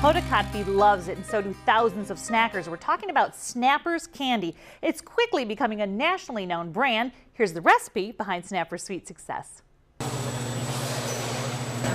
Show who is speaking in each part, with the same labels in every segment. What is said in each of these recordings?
Speaker 1: Hodakotby loves it, and so do thousands of snackers. We're talking about Snappers candy. It's quickly becoming a nationally known brand. Here's the recipe behind Snappers' sweet success.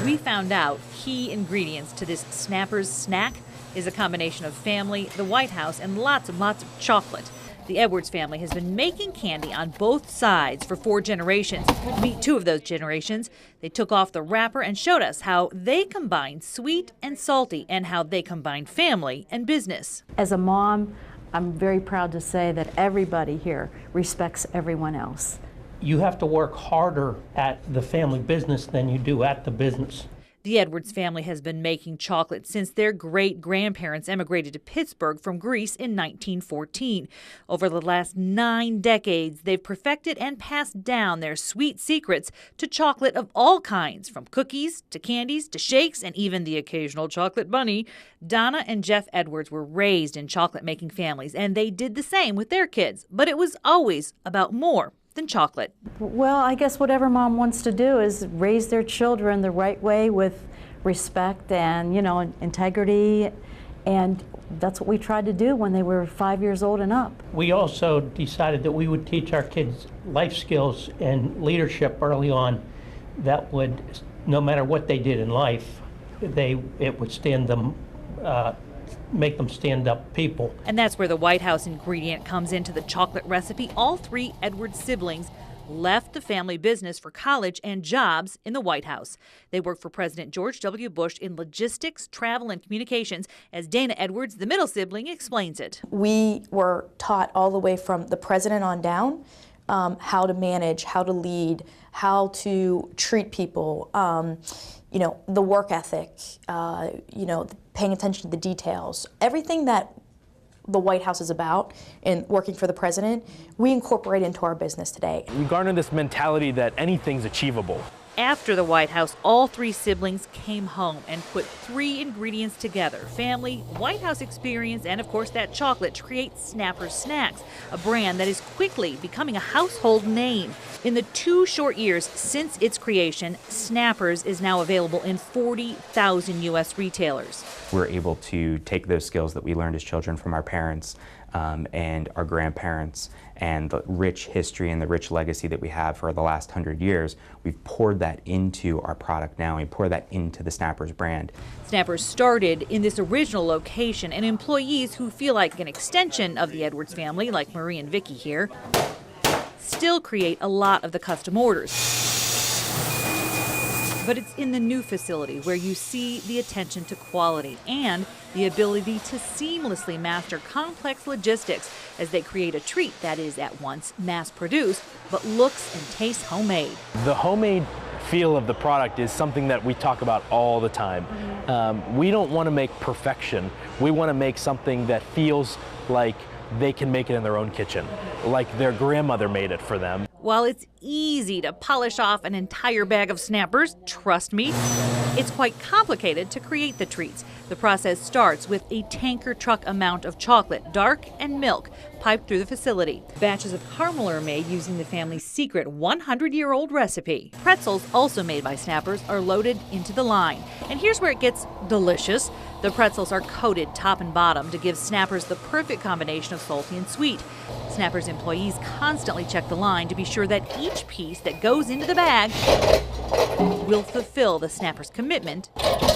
Speaker 1: We found out key ingredients to this Snappers snack is a combination of family, the White House, and lots of chocolate. The Edwards family has been making candy on both sides for 4 generations. Meet 2 of those generations. They took off the wrapper and showed us how they combine sweet and salty and how they combine family and business.
Speaker 2: As a mom, I'm very proud to say that everybody here respects everyone else.
Speaker 3: You have to work harder at the family business than you do at the business.
Speaker 1: The Edwards family has been making chocolate since their great-grandparents emigrated to Pittsburgh from Greece in 1914. Over the last 9 decades, they've perfected and passed down their sweet secrets to chocolate of all kinds, from cookies to candies to shakes and even the occasional chocolate bunny. Donna and Jeff Edwards were raised in chocolate-making families, and they did the same with their kids. But it was always about more than chocolate.
Speaker 2: Well, I guess whatever mom wants to do is raise their children the right way with respect and, integrity, and that's what we tried to do when they were 5 years old and up.
Speaker 3: We also decided that we would teach our kids life skills and leadership early on that would, no matter what they did in life, it would stand them make them stand-up people.
Speaker 1: And that's where the White House ingredient comes into the chocolate recipe. All 3 Edwards siblings left the family business for college and jobs in the White House. They worked for President George W. Bush in logistics, travel, and communications, as Dana Edwards, the middle sibling, explains it.
Speaker 4: We were taught all the way from the president on down how to manage, how to lead, how to treat people, the work ethic, paying attention to the details. Everything that the White House is about in working for the president, we incorporate into our business today.
Speaker 5: We garner this mentality that anything's achievable.
Speaker 1: After the White House, all 3 siblings came home and put 3 ingredients together: family, White House experience, and of course that chocolate to create Snappers Snacks, a brand that is quickly becoming a household name. In the 2 short years since its creation, Snappers is now available in 40,000 U.S. retailers.
Speaker 6: We're able to take those skills that we learned as children from our parents and our grandparents and the rich history and the rich legacy that we have for the last 100 years. We've poured that into our product now, and we pour that into the Snappers brand.
Speaker 1: Snappers started in this original location, and employees who feel like an extension of the Edwards family, like Marie and Vicky here, still create a lot of the custom orders. But it's in the new facility where you see the attention to quality and the ability to seamlessly master complex logistics as they create a treat that is at once mass-produced but looks and tastes homemade.
Speaker 5: The homemade feel of the product is something that we talk about all the time. We don't want to make perfection. We want to make something that feels like they can make it in their own kitchen, like their grandmother made it for them.
Speaker 1: While it's easy to polish off an entire bag of Snappers, trust me, it's quite complicated to create the treats. The process starts with a tanker truck amount of chocolate, dark, and milk piped through the facility. Batches of caramel are made using the family's secret 100-year-old recipe. Pretzels, also made by Snappers, are loaded into the line. And here's where it gets delicious. The pretzels are coated top and bottom to give Snappers the perfect combination of salty and sweet. Snappers employees constantly check the line to be sure that each piece that goes into the bag will fulfill the Snappers' commitment to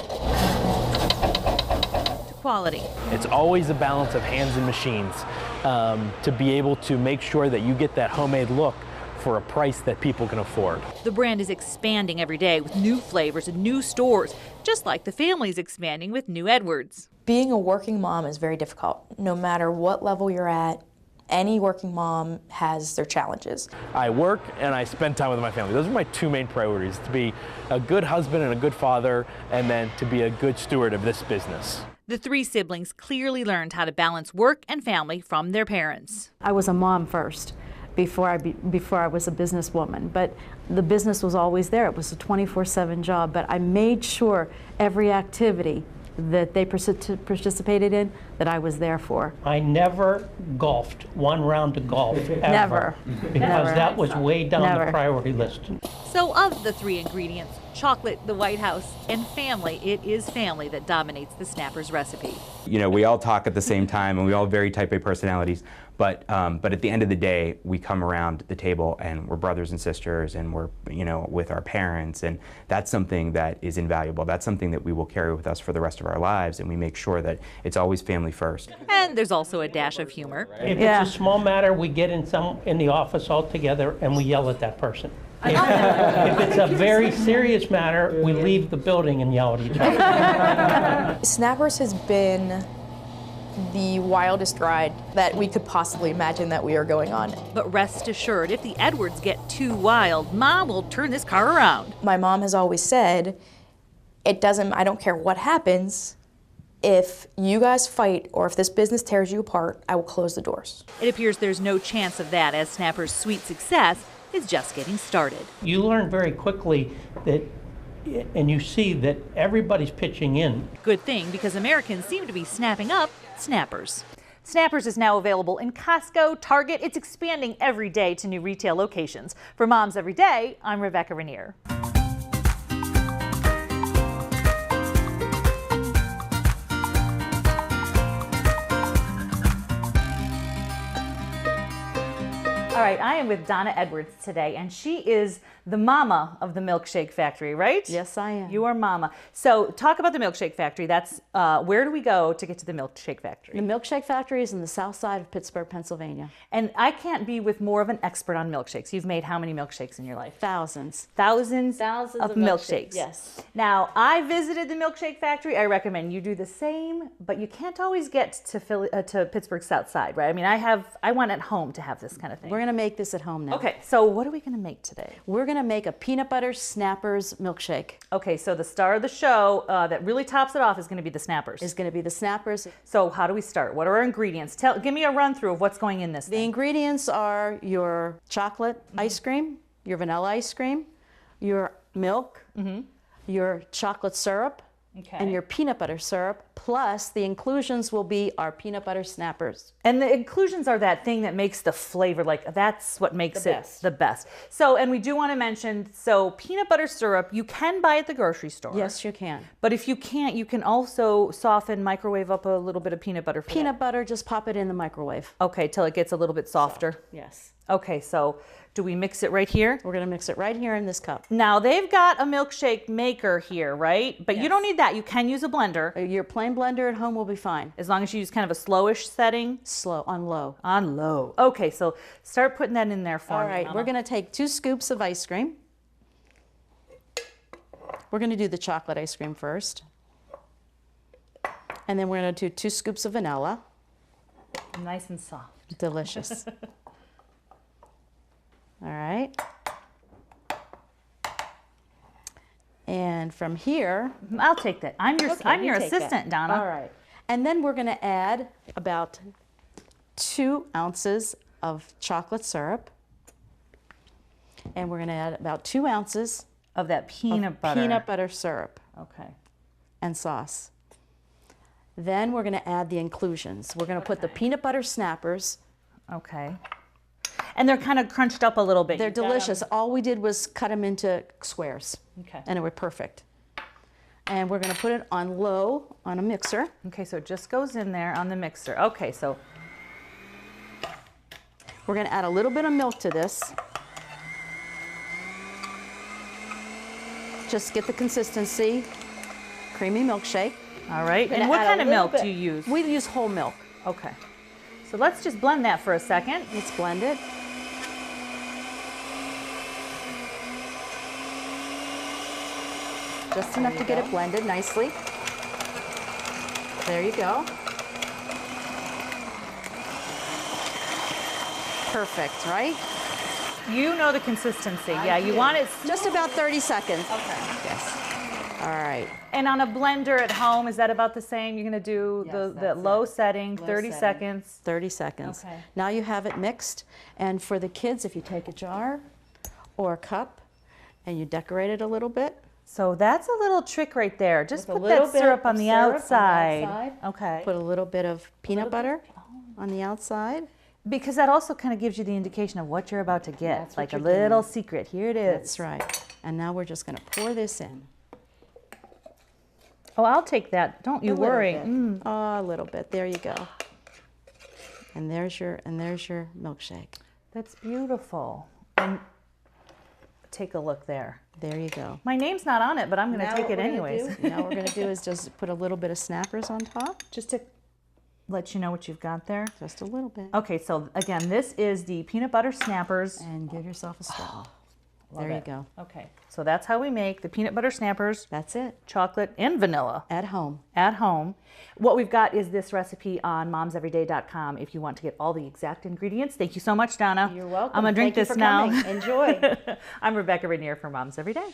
Speaker 1: quality.
Speaker 5: It's always a balance of hands and machines to be able to make sure that you get that homemade look for a price that people can afford.
Speaker 1: The brand is expanding every day with new flavors and new stores, just like the family's expanding with new Edwards.
Speaker 4: Being a working mom is very difficult. No matter what level you're at, any working mom has their challenges.
Speaker 5: I work and I spend time with my family. Those are my 2 main priorities: to be a good husband and a good father, and then to be a good steward of this business.
Speaker 1: The 3 siblings clearly learned how to balance work and family from their parents.
Speaker 2: I was a mom first before I was a businesswoman, but the business was always there. It was a 24/7 job, but I made sure every activity that they participated in, that I was there for.
Speaker 3: I never golfed 1 round of golf, ever.
Speaker 2: Never.
Speaker 3: Because
Speaker 2: Never.
Speaker 3: that was way down
Speaker 2: Never.
Speaker 3: the priority list.
Speaker 1: So of the 3 ingredients, chocolate, the White House, and family. It is family that dominates the Snappers recipe.
Speaker 6: You know, we all talk at the same time, and we all have very type A personalities. But at the end of the day, we come around the table and we're brothers and sisters, and we're, you know, with our parents, and that's something that is invaluable. That's something that we will carry with us for the rest of our lives, and we make sure that it's always family first.
Speaker 1: And there's also a dash of humor.
Speaker 3: If it's a small matter, we get in the office all together and we yell at that person. If it's a very serious matter, we leave the building and yell at each other.
Speaker 4: Snappers has been the wildest ride that we could possibly imagine that we are going on.
Speaker 1: But rest assured, if the Edwards get too wild, Mom will turn this car around.
Speaker 4: My mom has always said, I don't care what happens, if you guys fight or if this business tears you apart, I will close the doors.
Speaker 1: It appears there's no chance of that, as Snappers' sweet success is just getting started.
Speaker 3: You learn very quickly that, and you see that everybody's pitching in.
Speaker 1: Good thing, because Americans seem to be snapping up Snappers. Snappers is now available in Costco, Target. It's expanding every day to new retail locations. For Moms Every Day, I'm Rebecca Rainier. All right, I am with Donna Edwards today, and she is the mama of the Milkshake Factory, right?
Speaker 2: Yes, I am.
Speaker 1: You are mama. So talk about the Milkshake Factory. That's where do we go to get to the Milkshake Factory?
Speaker 2: The Milkshake Factory is in the south side of Pittsburgh, Pennsylvania.
Speaker 1: And I can't be with more of an expert on milkshakes. You've made how many milkshakes in your life?
Speaker 2: Thousands.
Speaker 1: Thousands
Speaker 2: Thousands
Speaker 1: of
Speaker 2: of
Speaker 1: milkshakes.
Speaker 2: milkshakes, yes.
Speaker 1: Now, I visited the Milkshake Factory. I recommend you do the same, but you can't always get to Pittsburgh's south side, right? I mean, I went at home to have this kind of thing.
Speaker 2: We're going to make this at home now.
Speaker 1: Okay, so what are we going to make today?
Speaker 2: We're going to make a peanut butter Snappers milkshake.
Speaker 1: Okay, so the star of the show that really tops it off is going to be the Snappers.
Speaker 2: Is going to be the Snappers.
Speaker 1: So how do we start? What are our ingredients? Give me a run through of what's going in this
Speaker 2: The
Speaker 1: thing.
Speaker 2: ingredients are your chocolate ice cream, your vanilla ice cream, your milk, your chocolate syrup,
Speaker 1: Okay.
Speaker 2: and your peanut butter syrup, plus the inclusions will be our peanut butter Snappers.
Speaker 1: And the inclusions are that thing that makes the flavor, like that's what makes
Speaker 2: The
Speaker 1: it
Speaker 2: best.
Speaker 1: the best. So, and we do want to mention, so peanut butter syrup, you can buy at the grocery store.
Speaker 2: Yes, you can.
Speaker 1: But if you can't, you can also soften, microwave up a little bit of peanut butter for
Speaker 2: Peanut butter, just pop it in the microwave.
Speaker 1: that. Okay, till it gets a little bit softer.
Speaker 2: Yes.
Speaker 1: Okay, so do we mix it right here?
Speaker 2: We're going to mix it right here in this cup.
Speaker 1: Now, they've got a milkshake maker here, right? But you don't need that. You can use a blender,
Speaker 2: Your plain blender at home will be fine.
Speaker 1: as long as you use kind of a slowish setting.
Speaker 2: Slow, on low.
Speaker 1: On low. Okay, so start putting that in there for
Speaker 2: All
Speaker 1: me.
Speaker 2: right,
Speaker 1: Mama.
Speaker 2: we're going to take 2 scoops of ice cream. We're going to do the chocolate ice cream first. And then we're going to do 2 scoops of vanilla.
Speaker 1: Nice and soft.
Speaker 2: Delicious. All right. And from here,
Speaker 1: I'll take that. I'm your
Speaker 2: okay,
Speaker 1: I'm
Speaker 2: you
Speaker 1: your
Speaker 2: take that.
Speaker 1: assistant, Donna.
Speaker 2: All right. And then we're going to add about 2 ounces of chocolate syrup. And we're going to add about 2 ounces
Speaker 1: Of that peanut
Speaker 2: of
Speaker 1: butter.
Speaker 2: peanut butter syrup
Speaker 1: Okay.
Speaker 2: and sauce. Then we're going to add the inclusions. We're going to put the peanut butter Snappers.
Speaker 1: Okay. And they're kind of crunched up a little bit.
Speaker 2: They're
Speaker 1: You got 'em-
Speaker 2: delicious. All we did was cut them into squares.
Speaker 1: Okay.
Speaker 2: And they were perfect. And we're going to put it on low on a mixer.
Speaker 1: Okay, so it just goes in there on the mixer. Okay, so
Speaker 2: We're going to add a little bit of milk to this. Just get the consistency. Creamy milkshake.
Speaker 1: all right.
Speaker 2: We're
Speaker 1: And
Speaker 2: gonna
Speaker 1: what
Speaker 2: add a
Speaker 1: kind of
Speaker 2: little
Speaker 1: milk
Speaker 2: bit-
Speaker 1: do you use?
Speaker 2: We use whole milk.
Speaker 1: Okay. So let's just blend that for a second.
Speaker 2: Let's blend it. Just enough to get it blended nicely. There you go. Perfect, right?
Speaker 1: You know the consistency. Yeah, you want it.
Speaker 2: Just about 30 seconds.
Speaker 1: Okay.
Speaker 2: Yes. All right.
Speaker 1: And on a blender at home, is that about the same? You're going to do
Speaker 2: Yes,
Speaker 1: the
Speaker 2: that's
Speaker 1: low
Speaker 2: it.
Speaker 1: setting,
Speaker 2: Low
Speaker 1: 30
Speaker 2: setting.
Speaker 1: seconds.
Speaker 2: 30 seconds.
Speaker 1: Okay.
Speaker 2: Now you have it mixed. And for the kids, if you take a jar or a cup and you decorate it a little bit.
Speaker 1: So that's a little trick right there. Just
Speaker 2: With a
Speaker 1: put
Speaker 2: little
Speaker 1: that
Speaker 2: bit
Speaker 1: syrup
Speaker 2: of
Speaker 1: on the
Speaker 2: syrup on the
Speaker 1: outside.
Speaker 2: outside.
Speaker 1: Okay.
Speaker 2: Put a little bit of peanut butter on the outside.
Speaker 1: Because that also kind of gives you the indication of what you're about to get.
Speaker 2: That's what
Speaker 1: Like a
Speaker 2: you're getting.
Speaker 1: little secret. Here it is.
Speaker 2: That's right. And now we're just going to pour this in.
Speaker 1: Oh, I'll take that. Don't you worry.
Speaker 2: Oh, a little bit. There you go. And there's your milkshake.
Speaker 1: That's beautiful. And take a look there.
Speaker 2: There you go.
Speaker 1: My name's not on it, but I'm going to take it anyways.
Speaker 2: Now what we're going to do is just put a little bit of snappers on top.
Speaker 1: Just to let you know what you've got there.
Speaker 2: Just a little bit.
Speaker 1: Okay, so again, this is the peanut butter snappers.
Speaker 2: And give yourself a straw. There
Speaker 1: Love
Speaker 2: you
Speaker 1: it.
Speaker 2: go.
Speaker 1: Okay, so that's how we make the peanut butter snappers,
Speaker 2: That's it.
Speaker 1: chocolate and vanilla
Speaker 2: At home.
Speaker 1: at home. What we've got is this recipe on momseveryday.com if you want to get all the exact ingredients. Thank you so much, Donna.
Speaker 2: You're welcome.
Speaker 1: I'm going to drink
Speaker 2: Thank you
Speaker 1: this
Speaker 2: for
Speaker 1: now.
Speaker 2: coming. Enjoy.
Speaker 1: I'm Rebecca Rainier for Moms Every Day.